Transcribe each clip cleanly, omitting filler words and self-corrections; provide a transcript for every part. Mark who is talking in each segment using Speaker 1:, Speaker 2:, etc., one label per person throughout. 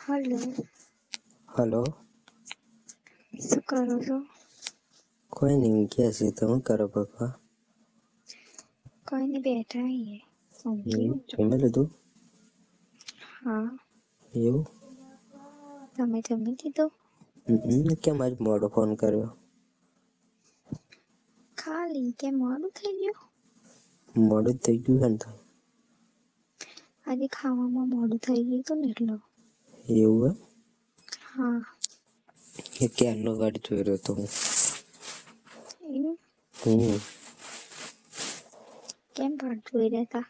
Speaker 1: Hello,
Speaker 2: hello.
Speaker 1: શું કરો છો?
Speaker 2: કોઈ નહીં, ક્યાં છે તમે કરો પપ્પા?
Speaker 1: કોઈ નહીં, બેઠા છીએ. ઊંઘી?
Speaker 2: જમી લીધું?
Speaker 1: હા.
Speaker 2: એવું?
Speaker 1: તમે જમી લીધું?
Speaker 2: કેમ આજ મોડો ફોન કર્યો?
Speaker 1: ખાલી કે મોડું થઈ ગયું?
Speaker 2: મોડું જ થઈ ગયું ને તો.
Speaker 1: આજે ખાવામાં મોડું થઈ ગયું હતું ને એટલે.
Speaker 2: એવું
Speaker 1: હા.
Speaker 2: એ ક્યારનો વાટ જોઈ રહ્યો હતો હું.
Speaker 1: એવું? કેમ વાટ જોઈ રહ્યા હતા?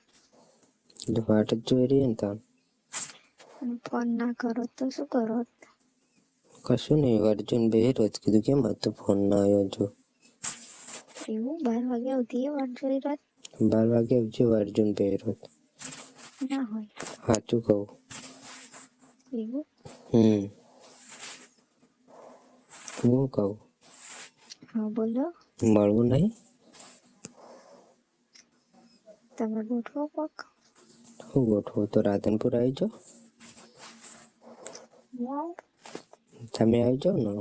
Speaker 2: વાટ જ જોઈ રહી ને તો.
Speaker 1: અને ફોન ના કરો તો શું કરો?
Speaker 2: કશું નહીં, વાટ જોઈને બેહી રહ્યો હતો. કીધું કેમ આજ તો ફોન ના આવ્યો જો.
Speaker 1: એવું 12 વાગ્યા સુધી વાટ જોઈ રહ્યા?
Speaker 2: 12 વાગે આવજો, વાટ જોઈને બેહી રહ્યો હતો.
Speaker 1: ના હોય.
Speaker 2: સાચું કહું.
Speaker 1: એવું?
Speaker 2: હું કહું.
Speaker 1: હા બોલો.
Speaker 2: મળવું નહીં?
Speaker 1: તમે ગોઠવો કોક.
Speaker 2: હું ગોઠવું તો રાધનપુર આવી જાઓ.
Speaker 1: વાવ.
Speaker 2: તમે આવી જાઓ ને.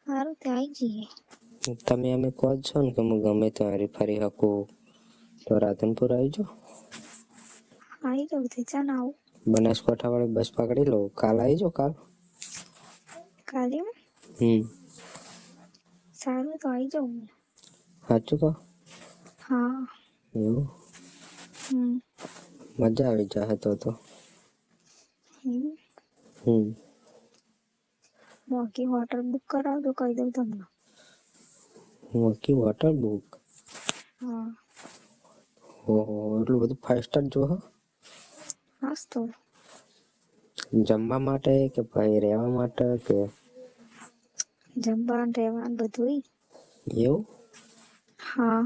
Speaker 1: સારું ત્યાં આવી જઈએ.
Speaker 2: તમે અમે કહો છો ને કે હું ગમે ત્યાં ફરી શકું, તો રાધનપુર આવી જાઓ.
Speaker 1: આવી જાઉં છે, ચાલ આવું.
Speaker 2: બનાસકાંઠા વાળી બસ પકડી લો, કાલ આવી જાઓ કાલ.
Speaker 1: કાલે? સારું તો આવી જાઉં.
Speaker 2: સાચું કહો.
Speaker 1: હા.
Speaker 2: એવું? મજા આવી જાય તો.
Speaker 1: એવું? મોકી હોટલ બુક કરાવજો, કહી દઉં તમને.
Speaker 2: મોકી હોટલ બુક?
Speaker 1: હા.
Speaker 2: ઓહો, એટલું બધું 5 સ્ટાર જોહો?
Speaker 1: હાસ તો.
Speaker 2: જમવા માટે કે ભાઈ રહેવા માટે કે?
Speaker 1: જમવાનું રહેવાનું બધું.
Speaker 2: એવું?
Speaker 1: હા.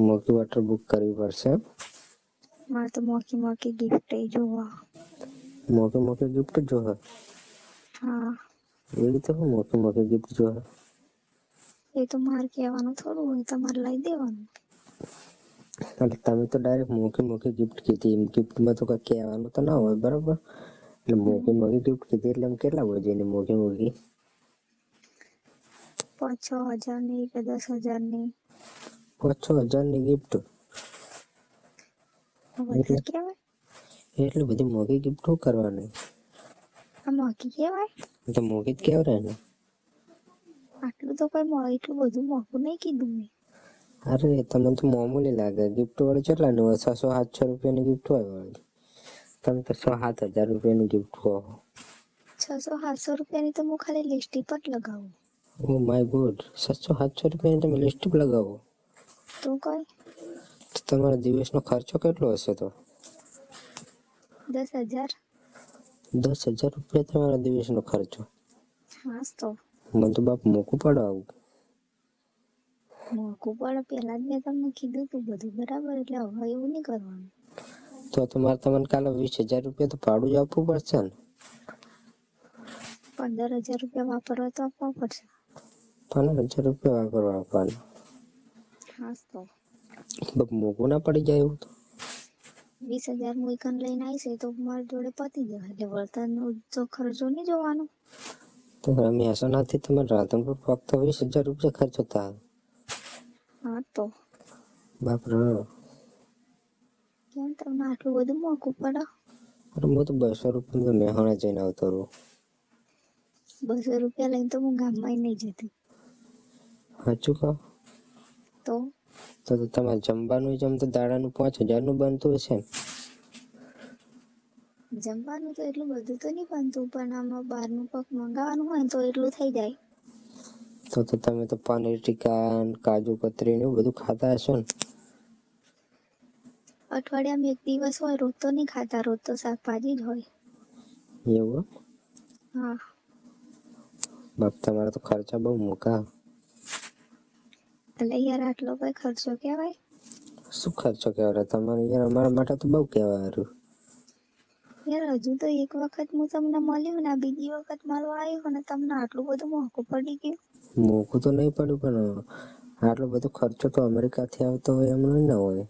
Speaker 2: મોકી હોટલ બુક કરવી પડશે.
Speaker 1: મારે તો મોકી ગિફ્ટ જોવા.
Speaker 2: મોકી ગિફ્ટ જોહે?
Speaker 1: હા.
Speaker 2: એવી તો હું મોકી ગિફ્ટ જોહે?
Speaker 1: એ તો મારે કહેવાનું થોડું હોય, તમારે લઈ દેવાનું.
Speaker 2: એટલે તમે તો ડાયરેક્ટ મોકી ગિફ્ટ કીધી, ગિફ્ટમાં તો કઈ કહેવાનું તો ના હોય, બરાબર? એટલે મોકી ગિફ્ટ કીધી એટલે કેટલા હોય છે મોકી?
Speaker 1: 5-6 હજારની કે 10,000ની.
Speaker 2: 5-6 હજારની ગિફ્ટ?
Speaker 1: વધારે કહેવાય?
Speaker 2: એટલી બધી મોંઘી ગિફ્ટ શું કરવાની?
Speaker 1: આ મોંઘી કહેવાય?
Speaker 2: તો મોંઘી જ કહેવાય ને.
Speaker 1: આટલું તો એટલું બધું મોંઘું નહીં કીધું મેં.
Speaker 2: અરે તમને તો મામૂલી લાગે, ગિફ્ટ વાળી કેટલાની હોય? 600-700 રૂપિયાની ગિફ્ટ હોય વળી. તમે તો 6-7 હજાર રૂપિયાની ગિફ્ટ કહો.
Speaker 1: 600-700 રૂપિયાની તો હું ખાલી લિપસ્ટિક જ લગાવું.
Speaker 2: ઓ માય ગોડ, 600-700 રૂપિયાની તમે લિપસ્ટિક લગાવો?
Speaker 1: તો કઈ?
Speaker 2: તો તમારા દિવસનો ખર્ચો કેટલો હશે તો?
Speaker 1: 10,000.
Speaker 2: 10,000 રૂપિયા તમારા દિવસનો ખર્ચો?
Speaker 1: હાસ તો.
Speaker 2: મને તો બાપ મોંઘું પડે આવું.
Speaker 1: મોંઘું પડે પહેલા જ મેં તમને કીધું તું બધું બરાબર, એટલે હવે એવું નહીં કરવાનું.
Speaker 2: તો તમારે તમને કાલે 20,000 રૂપિયા તો ભાડું જ આપવું પડશે ને?
Speaker 1: 15,000 રૂપિયા વાપરવા તો આપવા પડશે.
Speaker 2: 15,000 રૂપિયા વાપરવા આપવાના?
Speaker 1: હાસ તો.
Speaker 2: મોંઘું ના પડી જાય એવું તો?
Speaker 1: 20,000 હું એકન લઈને આવીશ તો મારી જોડે પતી જાય, એટલે વળતરનો તો ખર્ચો નહીં જોવાનો.
Speaker 2: તો મહેસાણાથી તમારે રાધનપુર ફક્ત 20,000 રૂપિયા ખર્ચો થાય?
Speaker 1: હા તો.
Speaker 2: બાપરે.
Speaker 1: કેમ તમને આટલું બધું મોંઘું પડે?
Speaker 2: અરે હું તો 200 રૂપિયા મહેસાણા જઈને આવતો રહું.
Speaker 1: 200 રૂપિયા લઈને તો હું ગામમાં નહીં જતી.
Speaker 2: સાચું કહો? તો તમારે જમવાનું તો દાડાનું 5,000નું બનતું હશે ને?
Speaker 1: જમવાનું તો એટલું બધું તો નહીં બનતું, પણ આમાં બહારનું કોક મંગાવવાનું હોય તો એટલું થઈ જાય.
Speaker 2: તો તમે તો પનીર ટિક્કા, કાજુ કતરી એવું બધું ખાતા હશો ને?
Speaker 1: અઠવાડિયામાં એક દિવસ હોય, રોજ તો નહીં ખાતા, રોજ તો શાકભાજી જ હોય.
Speaker 2: એવું?
Speaker 1: હા.
Speaker 2: બાપ તમારા તો ખર્ચા બહુ મોંઘા.
Speaker 1: એટલે યાર આટલો કઈ ખર્ચો કહેવાય?
Speaker 2: શું ખર્ચો કહેવાય તમારે? યાર અમારા માટે તો બહુ કહેવાય હારું.
Speaker 1: યાર હજુ તો એક વખત હું તમને મળ્યું ને, બીજી વખત મળવા આવ્યું ને તમને આટલું બધું મોંઘું પડી ગયું.
Speaker 2: મોંઘું તો નહીં પડ્યું, પણ આટલો બધો ખર્ચો તો અમેરિકાથી આવતો હોય એમ ના હોય.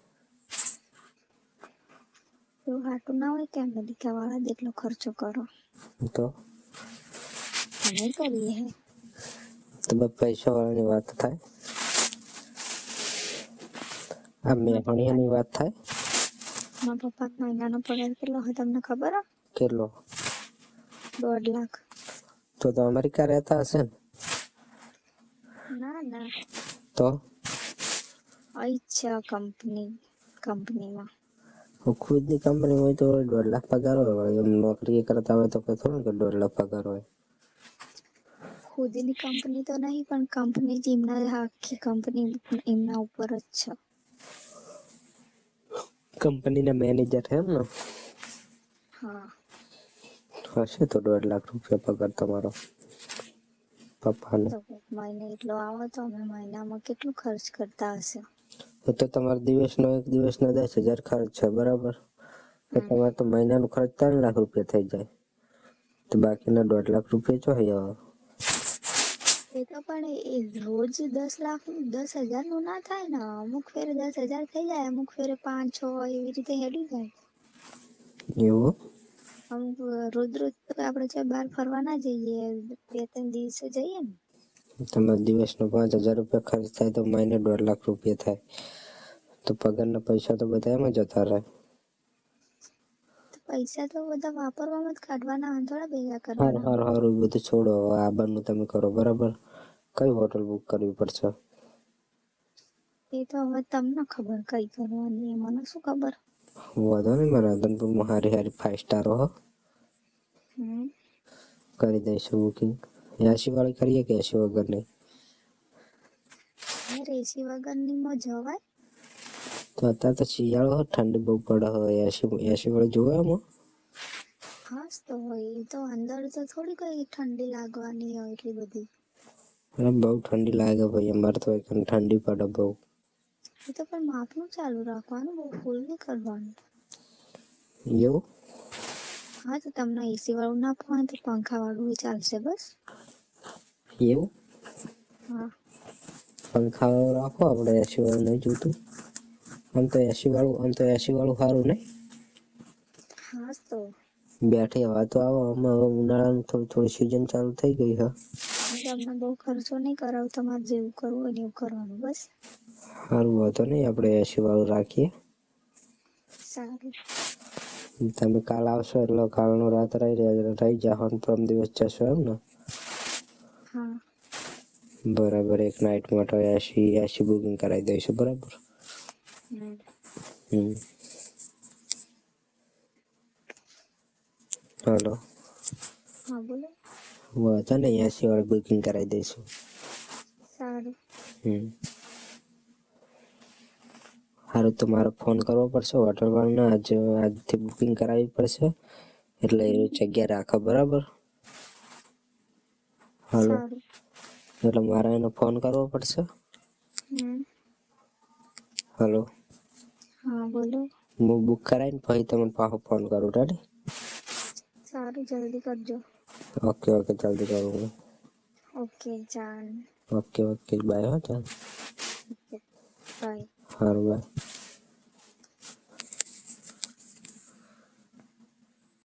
Speaker 1: એવું હાટું ના હોય કે અમેરિકા વાળા જેટલો ખર્ચો કરો.
Speaker 2: તો
Speaker 1: અમે કરીએ હે.
Speaker 2: તમે પૈસા વાળાની વાત થાય, આ મેહણિયાની વાત થાય.
Speaker 1: મારા પપ્પા મહિનાનો પગાર કેટલો હોય તમને ખબર હે?
Speaker 2: કેટલો?
Speaker 1: 1.5 લાખ.
Speaker 2: તો અમેરિકા રહેતા હશે ને?
Speaker 1: ના ના,
Speaker 2: તો
Speaker 1: અહીં જ છે કંપનીમાં.
Speaker 2: ખુદની કંપની હોય તો 1.5 લાખ પગાર હોય. એમ નોકરી કરતા હોય તો થોડું કે 1.5 લાખ પગાર હોય.
Speaker 1: ખુદની કંપની તો નહીં, પણ કંપની એમના આખી કંપની એમના ઉપર જ છે.
Speaker 2: કંપનીના મેનેજર છે એમ ને?
Speaker 1: હા.
Speaker 2: હશે તો 1.5 લાખ રૂપિયા પગાર તમારો પપ્પાને.
Speaker 1: તો મહિને એટલો આવે તો અમે મહિનામાં કેટલું ખર્ચ કરતા હશે?
Speaker 2: તો તમારો દિવસનો 1 દિવસનો 10,000 ખર્ચ છે, બરાબર? તો તમારે તો મહિનાનો ખર્ચ 3 લાખ રૂપિયા થઈ જાય. તો બાકીના 1.5 લાખ રૂપિયા ચોથી આવે?
Speaker 1: એ તો પણ એ રોજ 10,000 નું ના થાય ને. અમુક ફેરે 10,000 થઈ જાય, અમુક ફેરે 5-6 એવી રીતે હેડી જાય.
Speaker 2: એવું?
Speaker 1: અમુક રોજ તો આપણે છે બહાર ફરવા ના જઈએ, 2-3 દિવસે જઈએ ને.
Speaker 2: તમારા દિવસનો 5,000 રૂપિયા ખર્ચ થાય તો મહિને 1.5 લાખ રૂપિયા થાય. તો પગારના પૈસા તો બધા એમાં જતા રહે.
Speaker 1: પૈસા તો બધા વાપરવામાં જ કાઢવાના, થોડા ભેગા
Speaker 2: હારું
Speaker 1: કરવાના.
Speaker 2: હારું હારું, બધું છોડો. હવે આ બારનું તમે કરો, બરાબર? કઈ હોટલ બુક કરવી પડશે?
Speaker 1: એ તો હવે તમને ખબર કઈ કરવાની, એ મને શું ખબર.
Speaker 2: વાંધો નહીં, મારા રાધનપુરમાં હારી 5 સ્ટાર હો. કરી દઈશું બુકિંગ. એસી વાળી કરીએ કે એસી વગરની?
Speaker 1: યાર એસી વગરની માં જવાય?
Speaker 2: તો અત્યારે તો શિયાળો હોય, ઠંડી બહુ પડે હોય. એસી વાળી જોવે એમાં?
Speaker 1: હાસ તો હોય, એ તો અંદર તો થોડી કઈ ઠંડી લાગવાની હોય એટલી બધી.
Speaker 2: અરે બહુ ઠંડી લાગે ભાઈ, અમારે તો ઠંડી પડે બહુ.
Speaker 1: એ તો પણ માપનું ચાલુ રાખવાનું, બહુ ફૂલ નહીં કરવાનું.
Speaker 2: એવું?
Speaker 1: હા, તો તમને એસી વાળું ના ફાવે તો પંખા વાળું ચાલશે બસ.
Speaker 2: એવું?
Speaker 1: હા.
Speaker 2: પંખા વાળું રાખો આપણે, એસી વાળું નહીં જોતું. આમ તો એસી વાળું સારું નહીં?
Speaker 1: હાસ તો.
Speaker 2: બેઠી હવા તો આવો. આમાં હવે ઉનાળાની થોડી સીઝન ચાલુ થઈ ગઈ છે.
Speaker 1: તમને બહુ ખર્ચો નહીં કરાવું, તમારે જેવું કરવું હોય ને એવું કરવાનું બસ.
Speaker 2: સારું, વાંધો નહીં, આપણે એસી વાળું રાખીએ.
Speaker 1: સારું.
Speaker 2: તમે કાલ આવશો એટલે કાલનો રાત રહી જાઓ ને પરમ દિવસ જશો એમ ને?
Speaker 1: હા.
Speaker 2: બરાબર, એક નાઇટ માટે એસી બુકિંગ કરાવી દઈશું, બરાબર? હલો.
Speaker 1: હા બોલો.
Speaker 2: વાંધો નહીં, એસી વાળું બુકિંગ કરાવી દઈશું.
Speaker 1: સારું.
Speaker 2: સારું, તો મારે ફોન કરવો પડશે હોટલ વાળાને, આજથી બુકિંગ કરાવવી પડશે. એટલે એ જગ્યા રાખો, બરાબર? હાલો.
Speaker 1: સારું.
Speaker 2: એટલે મારે એને ફોન કરવો પડશે. હલો.
Speaker 1: હા બોલો.
Speaker 2: હું બુક કરાવીને પછી તમને પાછો ફોન કરું, રેડી?
Speaker 1: સારું, જલ્દી કરજો.
Speaker 2: ઓકે ઓકે, જલ્દી કરું.
Speaker 1: ઓકે ચાલ.
Speaker 2: ઓકે ઓકે, બાય હો ચાલ.
Speaker 1: Okay bye.
Speaker 2: સારું, બાય.